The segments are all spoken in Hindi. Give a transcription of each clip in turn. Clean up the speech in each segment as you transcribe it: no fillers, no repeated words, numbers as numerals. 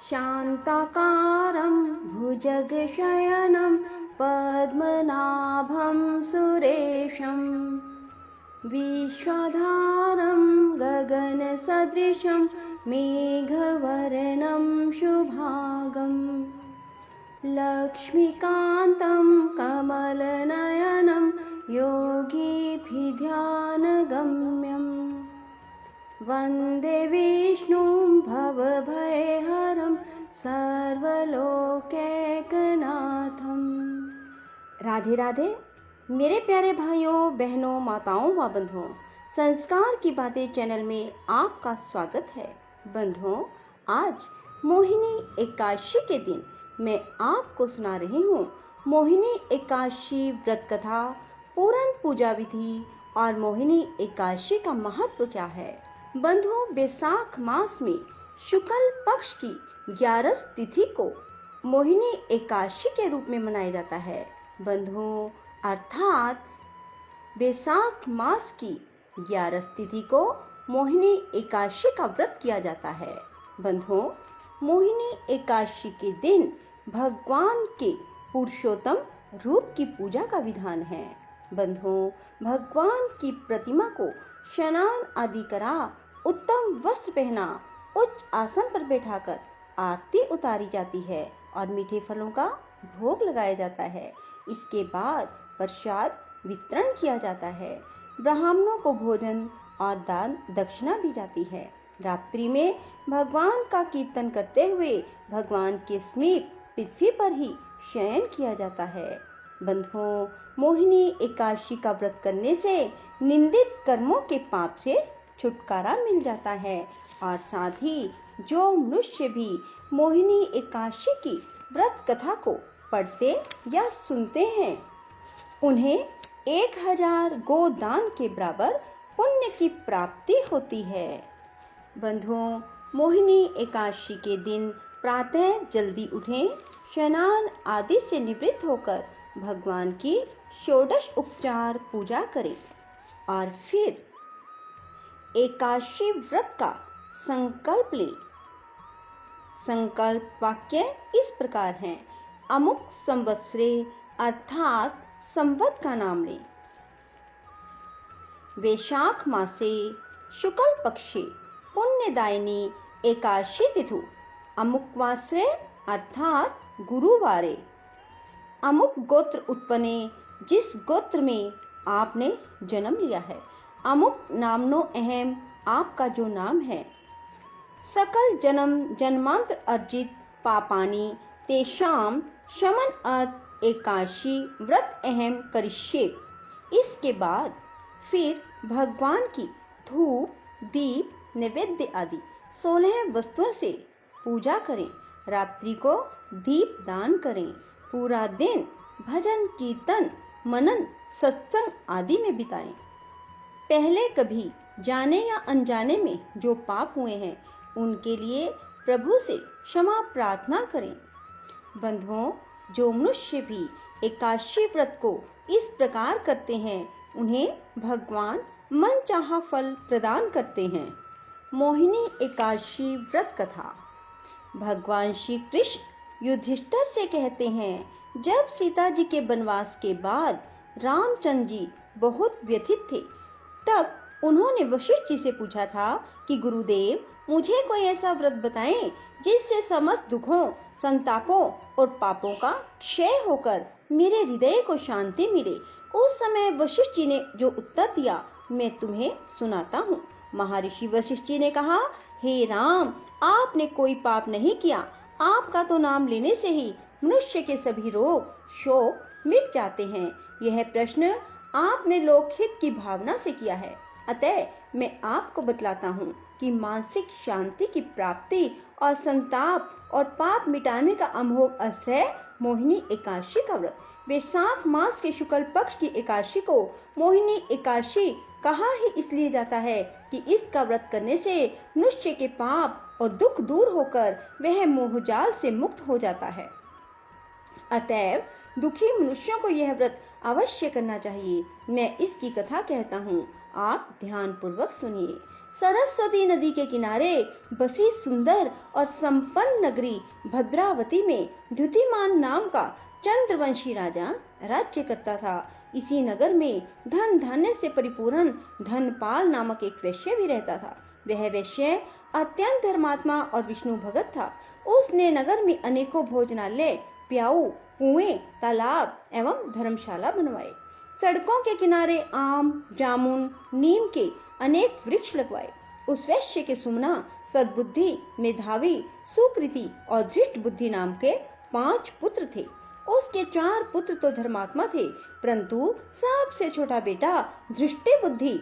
शान्ताकारं भुजगशयनं पद्मनाभं सुरेशं विश्वधारं गगनसदृशं मेघवर्णं शुभांगं लक्ष्मीकान्तं कमलनयनं योगिभिर्ध्यानगम्यं वन्दे विष्णुं भवभयहरं सर्वलोकैकनाथम्। राधे राधे मेरे प्यारे भाइयों बहनों माताओं व बंधुओं, संस्कार की बातें चैनल में आपका स्वागत है। बंधुओं, आज मोहिनी एकादशी के दिन मैं आपको सुना रही हूँ मोहिनी एकादशी व्रत कथा, पूर्ण पूजा विधि और मोहिनी एकादशी का महत्व क्या है। बंधुओं, वैशाख मास में शुक्ल पक्ष की 11 तिथि को मोहिनी एकादशी के रूप में मनाया जाता है। बंधुओं, अर्थात वैशाख मास की 11 तिथि को मोहिनी एकादशी का व्रत किया जाता है। बंधुओं, मोहिनी एकादशी के दिन भगवान के पुरुषोत्तम रूप की पूजा का विधान है। बंधुओं, भगवान की प्रतिमा को स्नान आदि करा, उत्तम वस्त्र पहना, उच्च आसन पर बैठाकर आरती उतारी जाती है और मीठे फलों का भोग लगाया जाता है। इसके बाद प्रसाद वितरण किया जाता है। ब्राह्मणों को भोजन और दान दक्षिणा दी जाती है। रात्रि में भगवान का कीर्तन करते हुए भगवान के समीप पृथ्वी पर ही शयन किया जाता है। बंधुओं, मोहिनी एकादशी का व्रत करने से निंदित कर्मों के पाप से छुटकारा मिल जाता है और साथ ही जो मनुष्य भी मोहिनी एकादशी की व्रत कथा को पढ़ते या सुनते हैं उन्हें 1000 गोदान के बराबर पुण्य की प्राप्ति होती है। बंधुओं, मोहिनी एकादशी के दिन प्रातः जल्दी उठें, स्नान आदि से निवृत्त होकर भगवान की षोडश उपचार पूजा करें और फिर एकादशी व्रत का संकल्प लें। संकल्प वाक्य इस प्रकार हैं: अमुक संवत्सरे अर्थात संवत का नाम लें। वैशाख मासे शुक्ल पक्षे पुण्यदायिनी एकादशी तिथु अमुक वासरे अर्थात गुरुवारे। अमुक गोत्र उत्पन्ने, जिस गोत्र में आपने जन्म लिया है। अमुक नामनो अहम, आपका जो नाम है। सकल जन्म जन्मांतर अर्जित पापानि तेषाम शमन अत एकादशी व्रत अहम करिष्ये। इसके बाद फिर भगवान की धूप दीप नैवेद्य आदि 16 वस्तुओं से पूजा करें। रात्रि को दीप दान करें। पूरा दिन भजन कीर्तन मनन सत्संग आदि में बिताएं। पहले कभी जाने या अनजाने में जो पाप हुए हैं उनके लिए प्रभु से क्षमा प्रार्थना करें। बंधुओं, जो मनुष्य भी एकादशी व्रत को इस प्रकार करते हैं उन्हें भगवान मनचाहा फल प्रदान करते हैं। मोहिनी एकादशी व्रत कथा। भगवान श्री कृष्ण युधिष्ठिर से कहते हैं, जब सीता जी के वनवास के बाद रामचंद्र जी बहुत व्यथित थे, तब उन्होंने वशिष्ठ जी से पूछा था कि गुरुदेव, मुझे कोई ऐसा व्रत बताएं जिससे समस्त दुखों, संतापों और पापों का क्षय होकर मेरे हृदय को शांति मिले। उस समय वशिष्ठ जी ने जो उत्तर दिया मैं तुम्हें सुनाता हूँ। महर्षि वशिष्ठ जी ने कहा, हे राम, आपने कोई पाप नहीं किया। आपका तो नाम लेने से ही मनुष्य के सभी रोग शोक मिट जाते हैं। यह प्रश्न आपने लोकहित की भावना से किया है, अतः मैं आपको बतलाता हूँ कि मानसिक शांति की प्राप्ति और संताप और पाप मिटाने का अमोघ अस्त्र है मोहिनी एकादशी का व्रत। वैशाख मास के शुक्ल पक्ष की एकादशी को मोहिनी एकादशी कहा ही इसलिए जाता है कि इसका व्रत करने से मनुष्य के पाप और दुख दूर होकर वह मोहजाल से मुक्त हो जाता है। अतएव दुखी मनुष्यों को यह व्रत अवश्य करना चाहिए। मैं इसकी कथा कहता हूँ, आप ध्यान पूर्वक सुनिए। सरस्वती नदी के किनारे बसी सुंदर और संपन्न नगरी भद्रावती में द्युतिमान नाम का चंद्रवंशी राजा राज्य करता था। इसी नगर में धन धान्य से परिपूर्ण धनपाल नामक एक वैश्य भी रहता था। वह वैश्य अत्यंत धर्मात्मा और विष्णु भगत था। उसने नगर में अनेकों भोजनालय, प्याऊ, कुएं, तालाब एवं धर्मशाला बनवाए। सड़कों के किनारे आम, जामुन, नीम के अनेक वृक्ष लगवाए। उस वैश्य के सुमना, सद्बुद्धि, मेधावी, सुकृति और धृष्ट बुद्धि नाम के 5 पुत्र थे। उसके 4 पुत्र तो धर्मात्मा थे, परंतु सबसे छोटा बेटा धृष्टि बुद्धि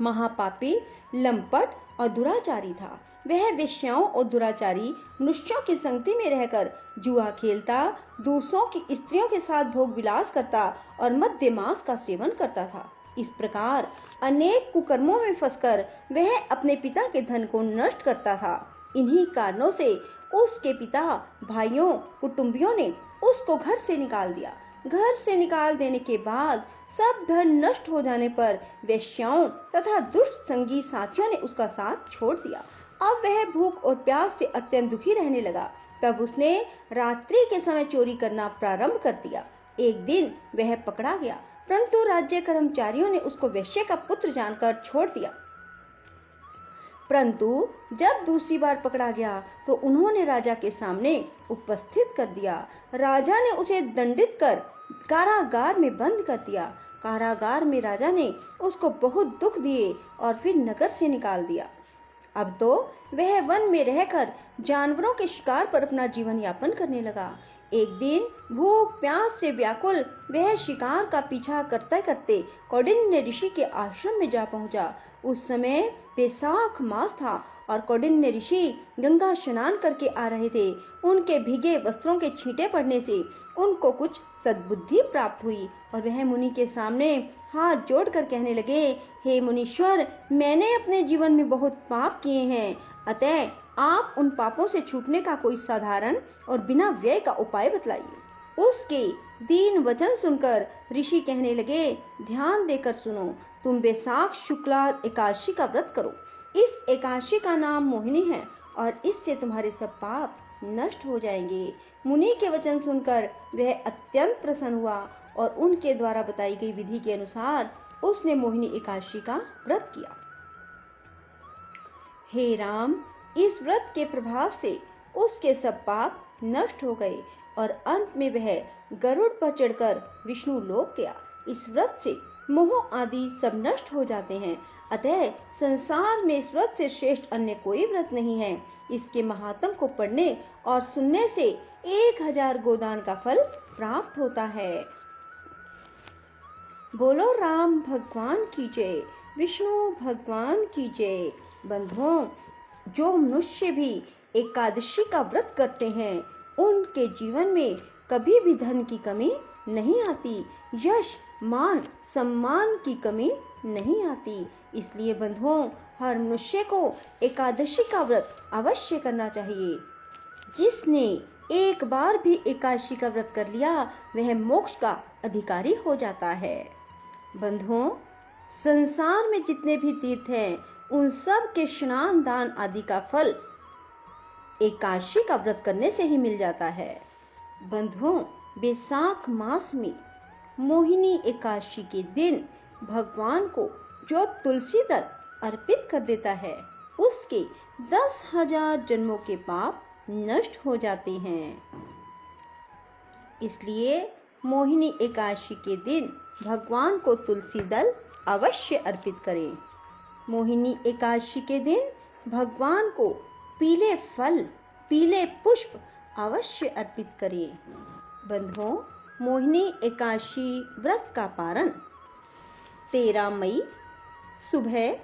महापापी, लंपट और दुराचारी था। वह वेश्याओं और दुराचारी मनुष्यों की संगति में रहकर जुआ खेलता, दूसरों की स्त्रियों के साथ भोग विलास करता और मद्य मांस का सेवन करता था। इस प्रकार अनेक कुकर्मों में फंसकर वह अपने पिता के धन को नष्ट करता था। इन्हीं कारणों से उसके पिता, भाइयों, कुटुंबियों ने उसको घर से निकाल दिया। घर से निकाल देने के बाद सब धन नष्ट हो जाने पर वेश्याओं तथा दुष्ट संगी साथियों ने उसका साथ छोड़ दिया। अब वह भूख और प्यास से अत्यंत दुखी रहने लगा। तब उसने रात्रि के समय चोरी करना प्रारंभ कर दिया। एक दिन वह पकड़ा गया, परंतु राज्य कर्मचारियों ने उसको वैश्य का पुत्र जानकर छोड़ दिया। परंतु जब दूसरी बार पकड़ा गया तो उन्होंने राजा के सामने उपस्थित कर दिया। राजा ने उसे दंडित कर कारागार में बंद कर दिया। कारागार में राजा ने उसको बहुत दुख दिए और फिर नगर से निकाल दिया। अब तो वह वन में रहकर जानवरों के शिकार पर अपना जीवन यापन करने लगा। एक दिन भूख प्यास से व्याकुल वह शिकार का पीछा करते करते कौंडिन्य ऋषि के आश्रम में जा पहुंचा। उस समय बैसाख मास था और कौंडिन्य ऋषि गंगा स्नान करके आ रहे थे। उनके भीगे वस्त्रों के छींटे पड़ने से उनको कुछ सद्बुद्धि प्राप्त हुई और वह मुनि के सामने हाथ जोड़कर कहने लगे, हे मुनीश्वर, मैंने अपने जीवन में बहुत पाप किए हैं, अतः आप उन पापों से छूटने का कोई साधारण और बिना व्यय का उपाय बतलाइए। उसके दीन वचन सुनकर ऋषि कहने लगे, ध्यान देकर सुनो, तुम बैसाख शुक्ला एकादशी का व्रत करो। इस एकादशी का नाम मोहिनी है और इससे तुम्हारे सब पाप नष्ट हो जाएंगे। मुनि के वचन सुनकर वह अत्यंत प्रसन्न हुआ और उनके द्वारा बताई गई विधि के अनुसार उसने मोहिनी एकादशी का व्रत किया। हे राम, इस व्रत के प्रभाव से उसके सब पाप नष्ट हो गए और अंत में वह गरुड़ पर चढ़कर विष्णु लोक गया। इस व्रत से मोह आदि सब नष्ट हो जाते हैं, अतः संसार में इस व्रत से श्रेष्ठ अन्य कोई व्रत नहीं है। इसके महात्म को पढ़ने और सुनने से 1000 गोदान का फल प्राप्त होता है। बोलो राम भगवान की जय, विष्णु भगवान की जय। बंधुओं, जो मनुष्य भी एकादशी का व्रत करते हैं उनके जीवन में कभी भी धन की कमी नहीं आती, यश, मान, सम्मान की कमी नहीं आती। इसलिए बंधुओं, हर मनुष्य को एकादशी का व्रत अवश्य करना चाहिए। जिसने एक बार भी एकादशी का व्रत कर लिया वह मोक्ष का अधिकारी हो जाता है। बंधुओं, संसार में जितने भी तीर्थ हैं उन सब के स्नान दान आदि का फल एकादशी का व्रत करने से ही मिल जाता है। बंधुओं, बैसाख मास में मोहिनी एकादशी के दिन भगवान को जो तुलसी दल अर्पित कर देता है उसके 10,000 जन्मों के पाप नष्ट हो जाते हैं। इसलिए मोहिनी एकादशी के दिन भगवान को तुलसी दल अवश्य अर्पित करें। मोहिनी एकादशी के दिन भगवान को पीले फल, पीले पुष्प अवश्य अर्पित करें। बंधुओं, मोहिनी एकादशी व्रत का पारण 13 मई सुबह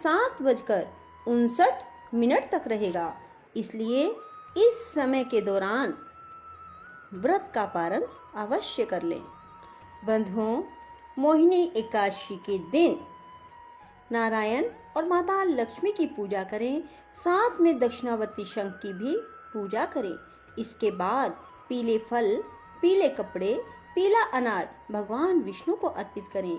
7:59 तक रहेगा। इसलिए इस समय के दौरान व्रत का पारण अवश्य कर लें। बंधुओं, मोहिनी एकादशी के दिन नारायण और माता लक्ष्मी की पूजा करें, साथ में दक्षिणावर्ती शंख की भी पूजा करें। इसके बाद पीले फल, पीले कपड़े, पीला अनाज भगवान विष्णु को अर्पित करें